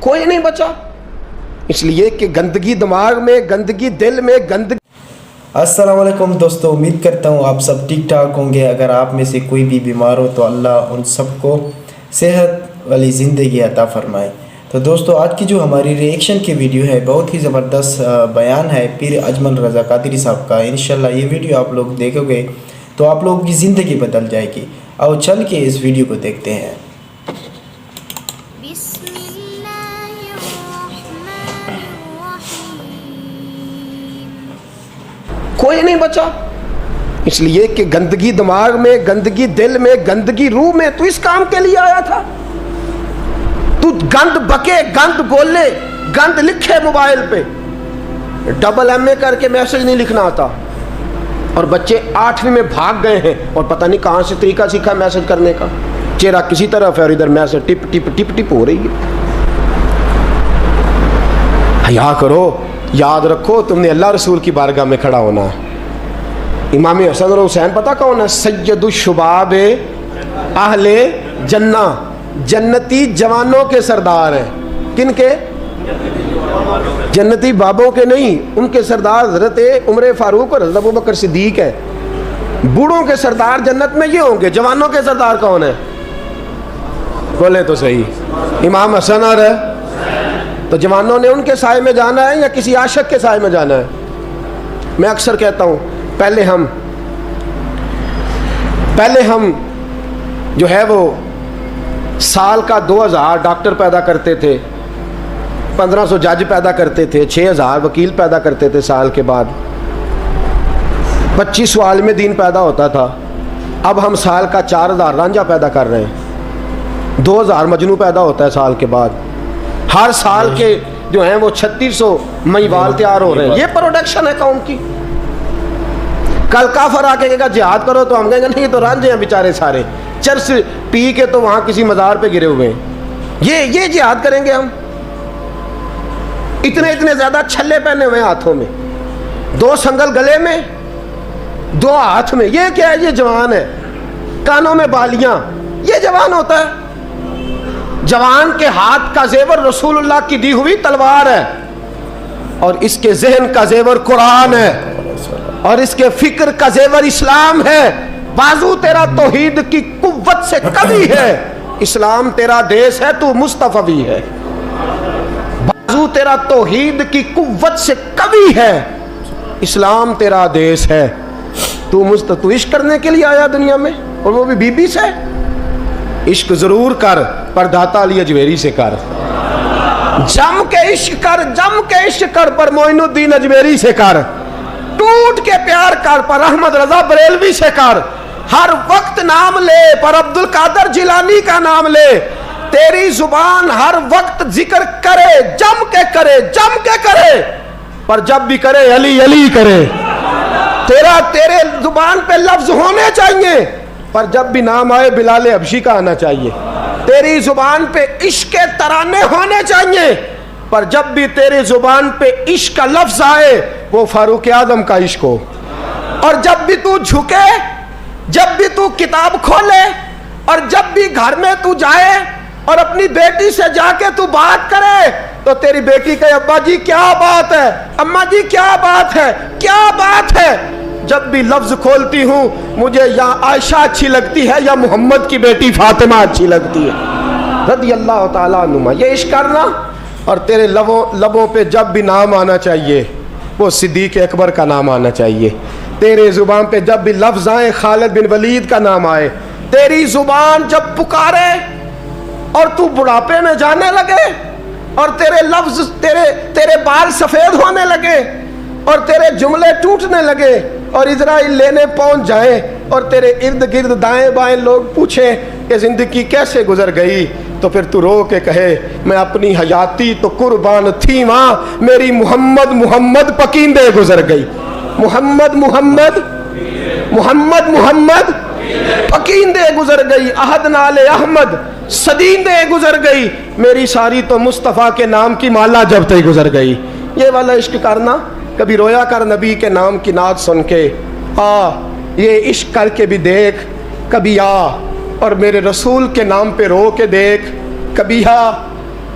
کوئی نہیں بچا، اس لیے کہ گندگی دماغ میں، گندگی دل میں، گندگی۔ السلام علیکم دوستو، امید کرتا ہوں آپ سب ٹھیک ٹھاک ہوں گے۔ اگر آپ میں سے کوئی بھی بیمار ہو تو اللہ ان سب کو صحت والی زندگی عطا فرمائے۔ تو دوستو، آج کی جو ہماری ریئیکشن کی ویڈیو ہے، بہت ہی زبردست بیان ہے پیر اجمل رضا قادری صاحب کا۔ انشاءاللہ یہ ویڈیو آپ لوگ دیکھو گے تو آپ لوگوں کی زندگی بدل جائے گی۔ آؤ چل کے اس ویڈیو کو دیکھتے ہیں۔ بسم اللہ الرحمن الرحیم۔ کوئی نہیں بچا، اس لیے کہ گندگی دماغ میں، گندگی دل میں، گندگی روح میں۔ تو اس کام کے لیے آیا تھا، تو گند بکے، گند بولے، گند لکھے موبائل پہ، ڈبل ایم اے کر کے میسج نہیں لکھنا آتا، اور بچے 8ویں میں بھاگ گئے ہیں اور پتہ نہیں کہاں سے طریقہ سیکھا میسج کرنے کا۔ چہرہ کسی طرف ہے اور ادھر میسج ٹپ ٹپ ٹپ ٹپ ہو رہی ہے۔ حیا کرو، یاد رکھو تم نے اللہ رسول کی بارگاہ میں کھڑا ہونا ہے۔ امام حسن اور حسین پتہ کون ہے؟ سید الشباب اہل جنہ، جنتی جوانوں کے سردار ہیں۔ کن کے؟ جنتی بابوں کے نہیں، ان کے سردار حضرت عمر فاروق اور حضرت ابوبکر صدیق ہیں۔ بوڑھوں کے سردار جنت میں یہ ہوں گے، جوانوں کے سردار کون ہیں؟ بولے تو صحیح، امام حسن اور تو جوانوں نے ان کے سائے میں جانا ہے یا کسی عاشق کے سائے میں جانا ہے؟ میں اکثر کہتا ہوں پہلے ہم جو ہے وہ سال کا 2000 ڈاکٹر پیدا کرتے تھے، 1500 جج پیدا کرتے تھے، 6000 وکیل پیدا کرتے تھے، سال کے بعد 25 عالم دین پیدا ہوتا تھا۔ اب ہم سال کا 4000 رانجھا پیدا کر رہے ہیں، 2000 مجنو پیدا ہوتا ہے سال کے بعد۔ ہر سال کے جو ہیں وہ 3600 میوال تیار ہو رہے ہیں۔ یہ پروڈکشن ہے قوم کی۔ کل کافر آ کے کہے گا جہاد کرو تو ہم کہیں گے نہیں، یہ تو رانجھے ہیں بیچارے سارے، چرس پی کے تو وہاں کسی مزار پہ گرے ہوئے ہیں، یہ جہاد کریں گے ہم؟ اتنے زیادہ چھلے پہنے ہوئے ہاتھوں میں، 2 سنگل گلے میں، 2 ہاتھ میں، یہ کیا ہے؟ یہ جوان ہے۔ کانوں میں بالیاں، یہ جوان ہوتا ہے؟ جوان کے ہاتھ کا زیور رسول اللہ کی دی ہوئی تلوار ہے، اور اس کے ذہن کا زیور قرآن ہے، اور اس کے فکر کا زیور اسلام ہے۔ بازو تیرا توحید کی قوت سے قوی ہے، اسلام تیرا دیس ہے، تو مصطفی ہے۔ بازو تیرا توحید کی قوت سے قوی ہے، اسلام تیرا دیس ہے، تو عشق کرنے کے لیے آیا دنیا میں، اور وہ بھی بی بی سے۔ عشق ضرور کر، پر داتا علی اجمیری سے کر۔ جم کے عشق کر، جم کے عشق کر، پر معین الدین اجمیری سے کر۔ ٹوٹ کے پیار کر، پر احمد رضا بریلوی سے کر۔ ہر وقت نام لے، پر عبد القادر جیلانی کا نام لے۔ تیری زبان ہر وقت ذکر کرے، جم کے کرے، جم کے کرے، پر جب بھی کرے علی علی کرے۔ تیرے زبان پہ لفظ ہونے چاہیے، پر جب بھی نام آئے بلال حبشی کا آنا چاہیے۔ تیری زبان پہ عشق کے ترانے ہونے چاہیے، پر جب بھی تیرے زبان پہ عشق کا لفظ آئے وہ فاروق اعظم کا عشق ہو۔ اور جب بھی تو جھکے، جب بھی تو کتاب کھولے، اور جب بھی گھر میں تو جائے اور اپنی بیٹی سے جا کے تو بات کرے، تو تیری بیٹی کہے ابا جی کیا بات ہے، اماں جی کیا بات ہے، کیا بات ہے۔ جب بھی لفظ کھولتی ہوں مجھے یا عائشہ اچھی لگتی ہے یا محمد کی بیٹی فاطمہ اچھی لگتی ہے رضی اللہ تعالیٰ عنہما۔ یہ عشق کرنا، اور تیرے لبوں پہ جب بھی نام آنا چاہیے وہ صدیق اکبر کا نام آنا چاہیے۔ تیرے زبان پہ جب بھی لفظ آئے خالد بن ولید کا نام آئے۔ تیری زبان جب پکارے اور تو بڑھاپے میں جانے لگے، اور تیرے لفظ تیرے بال سفید ہونے لگے، اور تیرے جملے ٹوٹنے لگے، اور اسرائیل لینے پہنچ جائیں، اور تیرے ارد گرد دائیں بائیں لوگ پوچھیں کہ زندگی کیسے گزر گئی، تو پھر تو رو کے کہے میں اپنی حیاتی تو قربان تھی وہاں، میری محمد پکیندے گزر گئی۔ محمد پکیندے گزر گئی، عہد نال احمد صدیندے گزر گئی، میری ساری تو مصطفیٰ کے نام کی مالا جبتے گزر گئی۔ یہ والا عشق کرنا، کبھی رویا کر نبی کے نام کی نعت سن کے، یہ عشق کر کے بھی دیکھ، کبھی اور میرے رسول کے نام پہ رو کے دیکھ، کبھی